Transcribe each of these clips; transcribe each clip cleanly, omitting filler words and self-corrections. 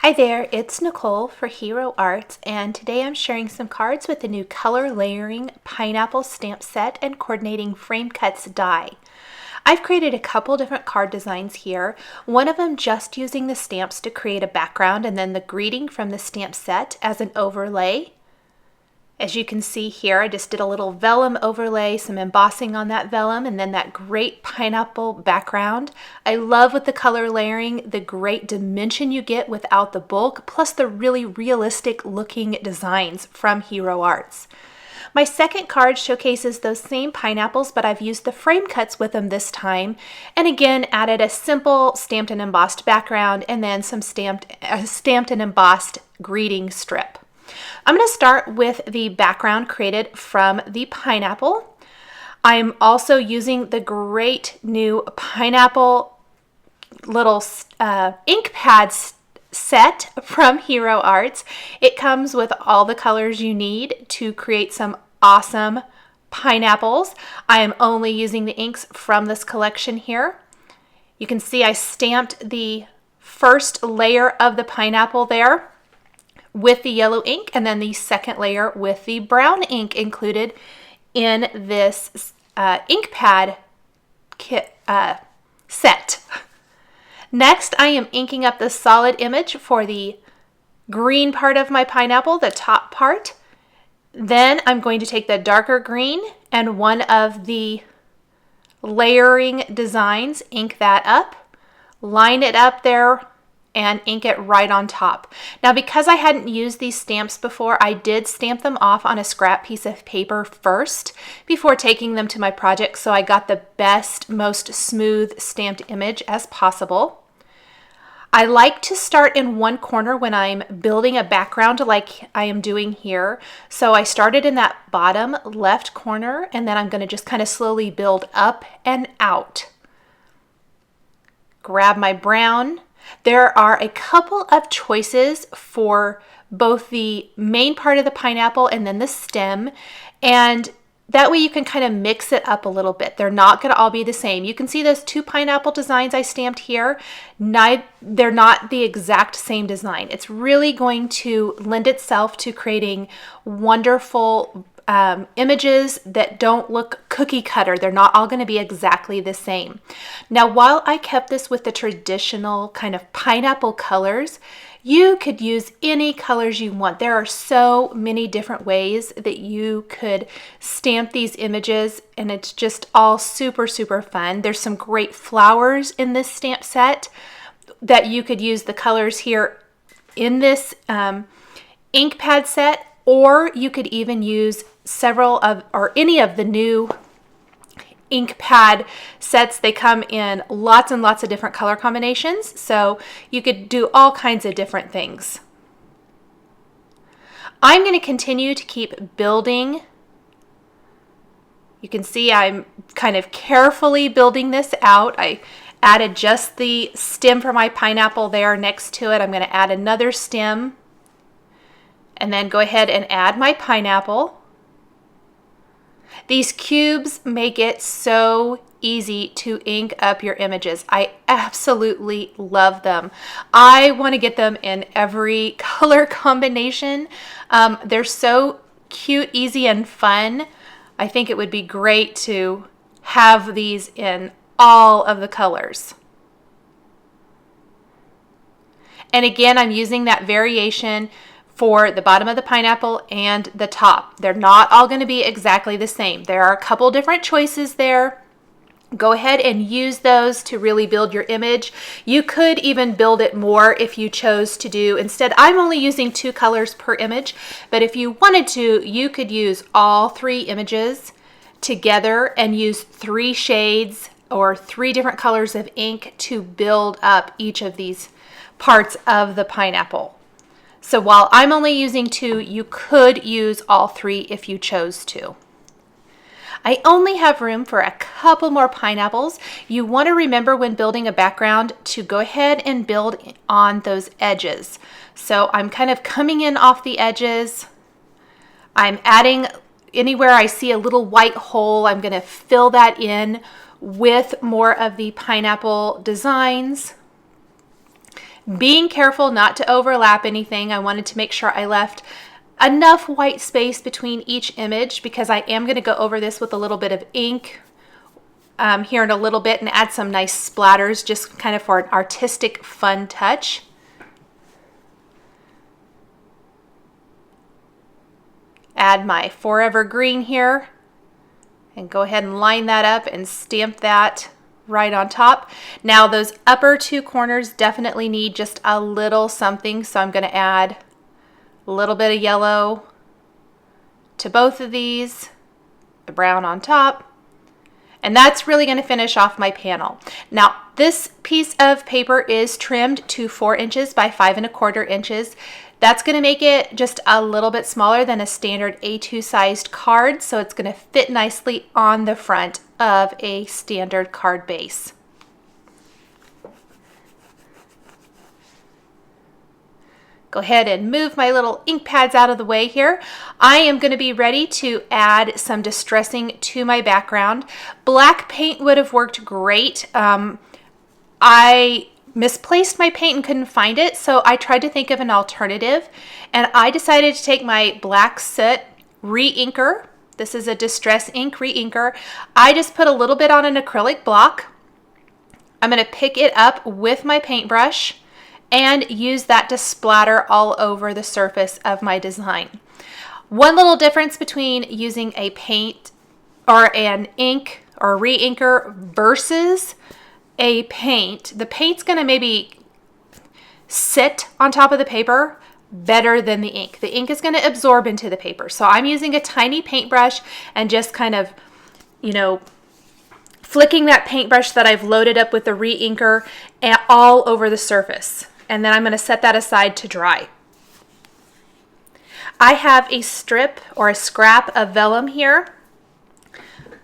Hi there, it's Nicole for Hero Arts, and today I'm sharing some cards with the new color layering pineapple stamp set and coordinating frame cuts die. I've created a couple different card designs here, one of them just using the stamps to create a background and then the greeting from the stamp set as an overlay. As you can see here, I just did a little vellum overlay, some embossing on that vellum, and then that great pineapple background. I love with the color layering, the great dimension you get without the bulk, plus the really realistic looking designs from Hero Arts. My second card showcases those same pineapples, but I've used the frame cuts with them this time, and again added a simple stamped and embossed background and then some stamped and embossed greeting strip. I'm going to start with the background created from the pineapple. I'm also using the great new pineapple little ink pad set from Hero Arts. It comes with all the colors you need to create some awesome pineapples. I am only using the inks from this collection here. You can see I stamped the first layer of the pineapple there with the yellow ink, and then the second layer with the brown ink included in this ink pad kit set. Next, I am inking up the solid image for the green part of my pineapple, the top part. Then I'm going to take the darker green and one of the layering designs, ink that up, line it up there, and ink it right on top. Now, because I hadn't used these stamps before, I did stamp them off on a scrap piece of paper first before taking them to my project, so I got the best, most smooth stamped image as possible. I like to start in one corner when I'm building a background like I am doing here. So I started in that bottom left corner, and then I'm going to just kind of slowly build up and out. Grab my brown. There are a couple of choices for both the main part of the pineapple and then the stem, and that way you can kind of mix it up a little bit. They're not going to all be the same. You can see those two pineapple designs I stamped here. They're not the exact same design. It's really going to lend itself to creating wonderful images that don't look cookie cutter. They're not all going to be exactly the same. Now, while I kept this with the traditional kind of pineapple colors, you could use any colors you want. There are so many different ways that you could stamp these images, and it's just all super, super fun. There's some great flowers in this stamp set that you could use the colors here in this ink pad set, or you could even use any of the new ink pad sets. They come in lots and lots of different color combinations, so you could do all kinds of different things. I'm going to continue to keep building. You can see I'm kind of carefully building this out. I added just the stem for my pineapple there next to it. I'm going to add another stem and then go ahead and add my pineapple. These cubes make it so easy to ink up your images. I absolutely love them. I want to get them in every color combination. They're so cute, easy, and fun. I think it would be great to have these in all of the colors. And again, I'm using that variation for the bottom of the pineapple and the top. They're not all going to be exactly the same. There are a couple different choices there. Go ahead and use those to really build your image. You could even build it more if you chose to do. Instead, I'm only using 2 colors per image, but if you wanted to, you could use all 3 images together and use 3 shades or 3 different colors of ink to build up each of these parts of the pineapple. So while I'm only using 2, you could use all 3 if you chose to. I only have room for a couple more pineapples. You want to remember when building a background to go ahead and build on those edges. So I'm kind of coming in off the edges. I'm adding anywhere I see a little white hole, I'm going to fill that in with more of the pineapple designs. being careful not to overlap anything. I wanted to make sure I left enough white space between each image because I am going to go over this with a little bit of ink here in a little bit and add some nice splatters just kind of for an artistic fun touch. Add my Forever Green here and go ahead and line that up and stamp that right on top. Now those upper two corners definitely need just a little something, so I'm going to add a little bit of yellow to both of these, the brown on top, and that's really going to finish off my panel. Now this piece of paper is trimmed to 4 inches by 5 1/4 inches. That's going to make it just a little bit smaller than a standard A2 sized card, so it's going to fit nicely on the front of a standard card base. Go ahead and move my little ink pads out of the way here. I am going to be ready to add some distressing to my background. Black paint would have worked great. I misplaced my paint and couldn't find it, so I tried to think of an alternative, and I decided to take my black soot re-inker. This is a Distress Ink re-inker. I just put a little bit on an acrylic block. I'm going to pick it up with my paintbrush and use that to splatter all over the surface of my design. One little difference between using a paint or an ink or re-inker versus a paint, the paint's going to maybe sit on top of the paper better than the ink. The ink is going to absorb into the paper. So I'm using a tiny paintbrush and just kind of, flicking that paintbrush that I've loaded up with the re-inker all over the surface. And then I'm going to set that aside to dry. I have a strip or a scrap of vellum here.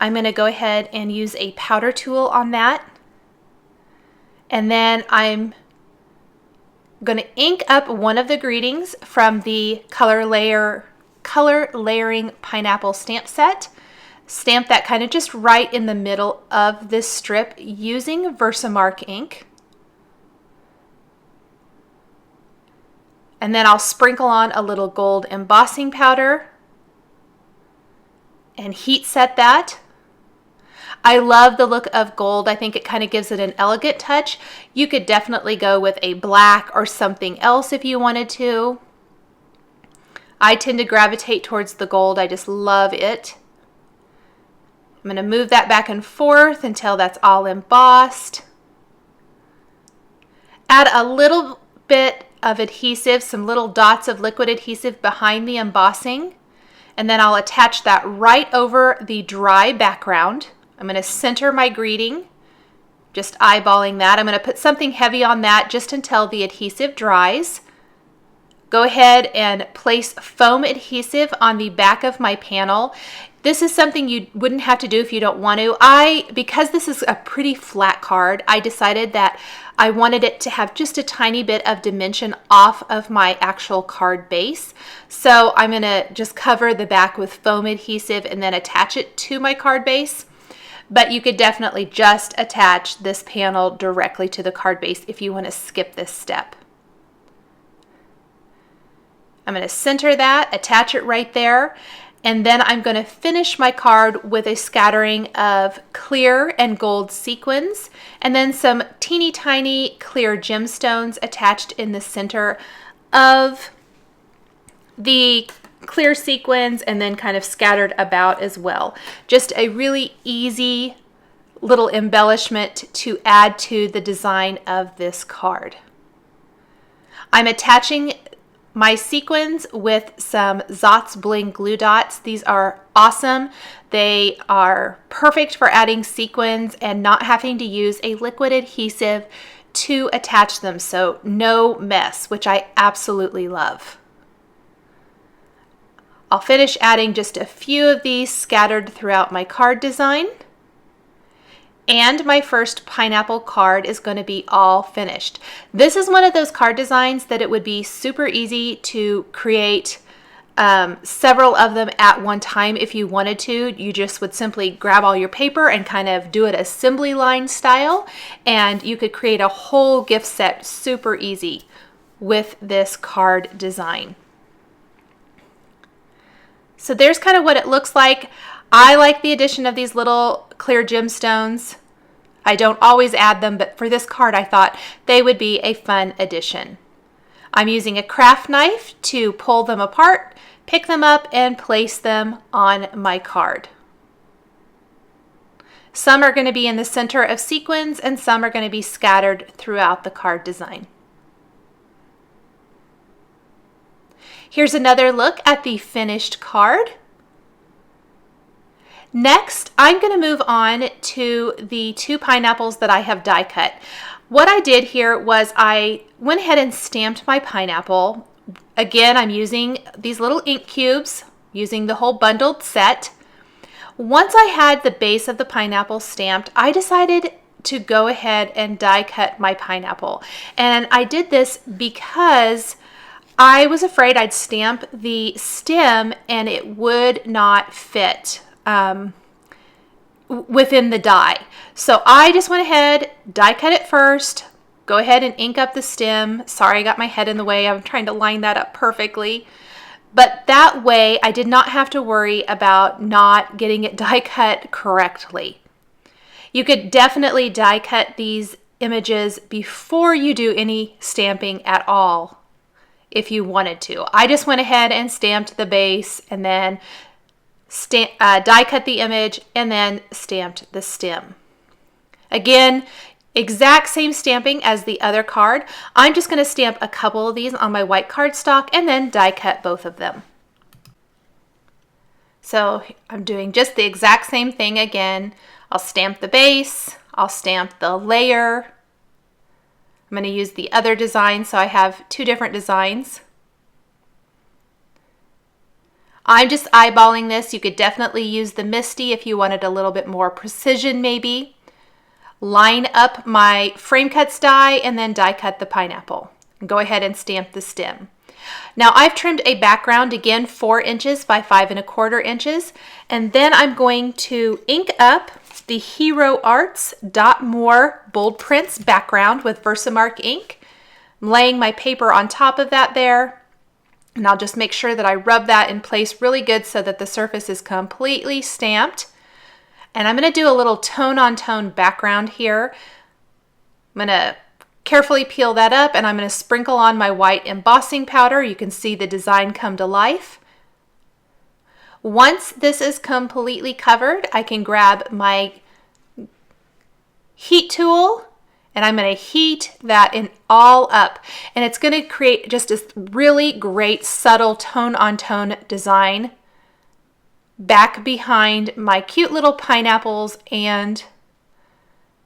I'm going to go ahead and use a powder tool on that. And then I'm going to ink up one of the greetings from the color layering pineapple stamp set. Stamp that kind of just right in the middle of this strip using Versamark ink. And then I'll sprinkle on a little gold embossing powder and heat set that. I love the look of gold. I think it kind of gives it an elegant touch. You could definitely go with a black or something else if you wanted to. I tend to gravitate towards the gold. I just love it. I'm going to move that back and forth until that's all embossed. Add a little bit of adhesive, some little dots of liquid adhesive behind the embossing, and then I'll attach that right over the dry background. I'm going to center my greeting, just eyeballing that. I'm going to put something heavy on that just until the adhesive dries. Go ahead and place foam adhesive on the back of my panel. This is something you wouldn't have to do if you don't want to. Because this is a pretty flat card, I decided that I wanted it to have just a tiny bit of dimension off of my actual card base. So I'm going to just cover the back with foam adhesive and then attach it to my card base. But you could definitely just attach this panel directly to the card base if you want to skip this step. I'm going to center that, attach it right there, and then I'm going to finish my card with a scattering of clear and gold sequins, and then some teeny tiny clear gemstones attached in the center of the clear sequins and then kind of scattered about as well. Just a really easy little embellishment to add to the design of this card. I'm attaching my sequins with some Zotz Bling glue dots. These are awesome. They are perfect for adding sequins and not having to use a liquid adhesive to attach them, so no mess, which I absolutely love. I'll finish adding just a few of these scattered throughout my card design. And my first pineapple card is going to be all finished. This is one of those card designs that it would be super easy to create several of them at one time if you wanted to. You just would simply grab all your paper and kind of do it assembly line style, and you could create a whole gift set super easy with this card design. So there's kind of what it looks like. I like the addition of these little clear gemstones. I don't always add them, but for this card I thought they would be a fun addition. I'm using a craft knife to pull them apart, pick them up, and place them on my card. Some are going to be in the center of sequins and some are going to be scattered throughout the card design. Here's another look at the finished card. Next, I'm going to move on to the 2 pineapples that I have die cut. What I did here was I went ahead and stamped my pineapple. Again, I'm using these little ink cubes, using the whole bundled set. Once I had the base of the pineapple stamped, I decided to go ahead and die cut my pineapple. And I did this because I was afraid I'd stamp the stem and it would not fit within the die. So I just went ahead, die cut it first, go ahead and ink up the stem. Sorry, I got my head in the way. I'm trying to line that up perfectly. But that way I did not have to worry about not getting it die cut correctly. You could definitely die cut these images before you do any stamping at all if you wanted to. I just went ahead and stamped the base and then die cut the image and then stamped the stem. Again, exact same stamping as the other card. I'm just going to stamp a couple of these on my white cardstock and then die cut both of them. So I'm doing just the exact same thing again. I'll stamp the base, I'll stamp the layer. I'm going to use the other design, so I have 2 different designs. I'm just eyeballing this. You could definitely use the Misty if you wanted a little bit more precision maybe. Line up my frame cuts die and then die cut the pineapple. And go ahead and stamp the stem. Now I've trimmed a background, again 4 inches by 5 1/4 inches, and then I'm going to ink up the Hero Arts Dot More Bold Prints background with Versamark ink. I'm laying my paper on top of that there. And I'll just make sure that I rub that in place really good so that the surface is completely stamped. And I'm going to do a little tone-on-tone background here. I'm going to carefully peel that up and I'm going to sprinkle on my white embossing powder. You can see the design come to life. Once this is completely covered, I can grab my heat tool and I'm going to heat that in all up. And it's going to create just this really great subtle tone-on-tone design back behind my cute little pineapples and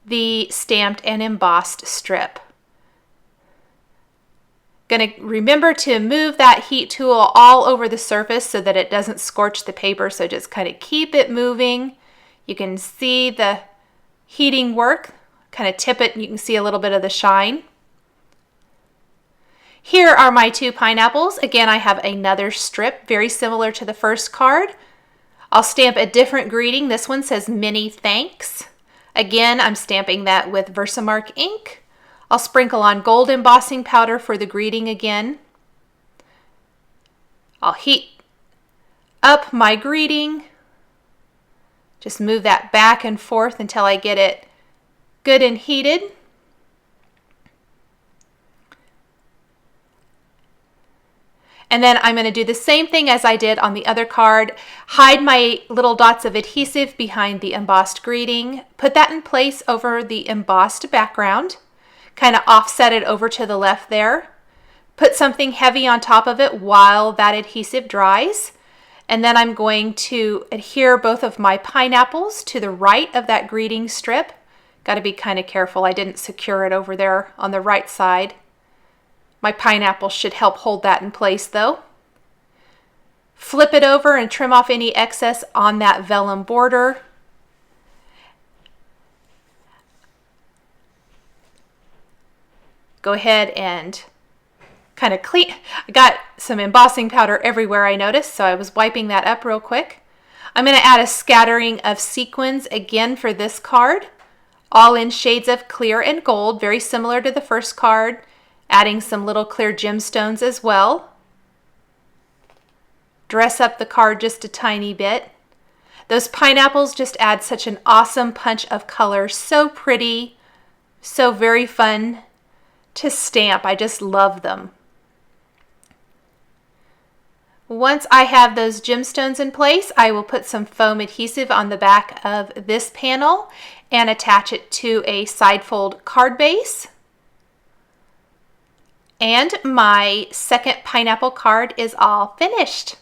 the stamped and embossed strip. Going to remember to move that heat tool all over the surface so that it doesn't scorch the paper, so just kind of keep it moving. You can see the heating work. Kind of tip it and you can see a little bit of the shine. Here are my 2 pineapples. Again, I have another strip very similar to the first card. I'll stamp a different greeting. This one says many thanks. Again, I'm stamping that with Versamark ink. I'll sprinkle on gold embossing powder for the greeting again. I'll heat up my greeting. Just move that back and forth until I get it good and heated. And then I'm going to do the same thing as I did on the other card. Hide my little dots of adhesive behind the embossed greeting. Put that in place over the embossed background. Kind of offset it over to the left there. Put something heavy on top of it while that adhesive dries. And then I'm going to adhere both of my pineapples to the right of that greeting strip. Got to be kind of careful. I didn't secure it over there on the right side. My pineapple should help hold that in place though. Flip it over and trim off any excess on that vellum border. Go ahead and kind of clean. I got some embossing powder everywhere, I noticed, so I was wiping that up real quick. I'm going to add a scattering of sequins again for this card, all in shades of clear and gold, very similar to the first card, adding some little clear gemstones as well. Dress up the card just a tiny bit. Those pineapples just add such an awesome punch of color. So pretty, so very fun to stamp. I just love them. Once I have those gemstones in place, I will put some foam adhesive on the back of this panel and attach it to a side fold card base. And my second pineapple card is all finished.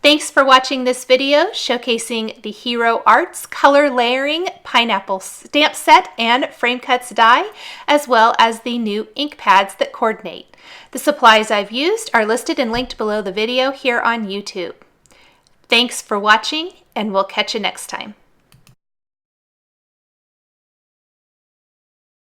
Thanks for watching this video showcasing the Hero Arts color layering pineapple stamp set and frame cuts die, as well as the new ink pads that coordinate. The supplies I've used are listed and linked below the video here on YouTube. Thanks for watching, and we'll catch you next time.